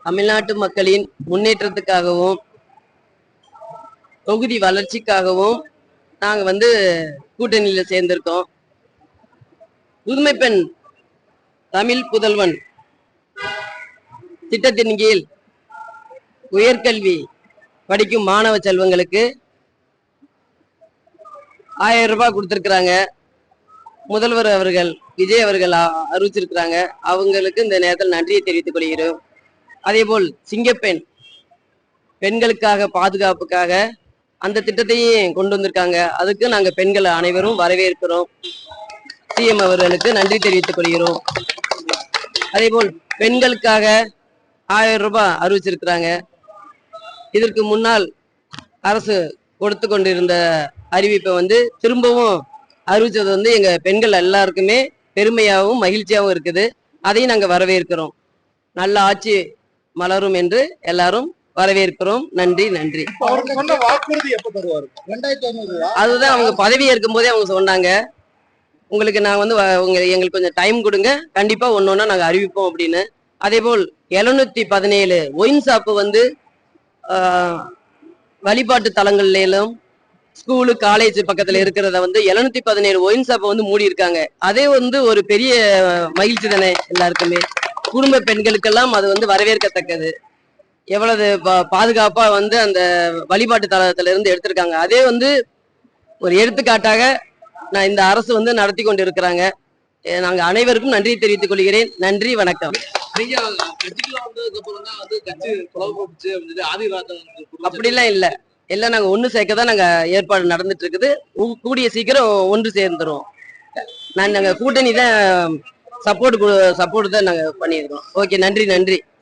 தமிழ்நாட்டு மக்களின் முன்னேற்றத்துக்காகவும் தொகுதி வளர்ச்சிக்காகவும் நாங்க கூட்டணியில சேர்ந்திருக்கோம். புதுமை பெண் தமிழ் புதல்வன் திட்டத்தின் கீழ் உயர்கல்வி படிக்கும் மாணவ செல்வங்களுக்கு 1000 ரூபாய் கொடுத்திருக்கிறாங்க. முதல்வர் அவர்கள் விஜய் அவர்கள் அறிவிச்சிருக்கிறாங்க. அவங்களுக்கு இந்த நேரத்தில் நன்றியை தெரிவித்துக் கொள்கிறோம். அதே போல் சிங்கப்பெண் பெண்களுக்காக பாதுகாப்புக்காக அந்த திட்டத்தையும் கொண்டு வந்திருக்காங்க. அதுக்கு நாங்க பெண்கள் அனைவரும் வரவேற்கிறோம். சிஎம் அவர்களுக்கு நன்றி தெரிவித்துக் கொள்கிறோம். அதே போல் பெண்களுக்காக 1000 ரூபாய் அறிவிச்சிருக்கிறாங்க. இதற்கு முன்னால் அரசு கொடுத்து கொண்டிருந்த அறிவிப்பை திரும்பவும் அறிவிச்சது எங்க பெண்கள் எல்லாருக்குமே பெருமையாகவும் மகிழ்ச்சியாகவும் இருக்குது. அதையும் நாங்க வரவேற்கிறோம். நல்ல ஆட்சி மலரும் என்று எல்லாரும் வரவேற்கிறோம். நன்றி நன்றி. அதுதான் அவங்க பதவி ஏற்கும் போதே அவங்க சொன்னாங்க, உங்களுக்கு நாங்க எங்களுக்கு கொஞ்சம் டைம் கொடுங்க, கண்டிப்பா ஒன்னொன்னா நாங்க அறிவிப்போம் அப்படின்னு. அதே போல் 717 ஒயின் ஷாப்பு வழிபாட்டு தலங்களிலும் ஸ்கூலு காலேஜ் பக்கத்துல இருக்கிறத 717 ஒயின் ஷாப்பை மூடி இருக்காங்க. அதே ஒரு பெரிய மகிழ்ச்சி தானே எல்லாருக்குமே. குடும்ப பெண்களுக்கெல்லாம் அது வரவேற்கத்தக்கது. எவ்வளவு பாதுகாப்பா அந்த வழிபாட்டு தலத்துல இருந்து எடுத்திருக்காங்க. அதே ஒரு எடுத்துக்காட்டாக நான் இந்த அரசு நடத்தி கொண்டு இருக்கிறாங்க. நாங்க அனைவருக்கும் நன்றி தெரிவித்துக் கொள்கிறேன். நன்றி, வணக்கம். அப்படிலாம் இல்ல, எல்லாம் நாங்க ஒண்ணு சேர்க்கதான் நாங்க ஏற்பாடு நடந்துட்டு இருக்குது. கூடிய சீக்கிரம் ஒன்று சேர்ந்துரும். நாங்க கூட்டணி தான் சப்போர்ட் தான் நாங்க பண்ணியிருக்கோம். ஓகே, நன்றி நன்றி.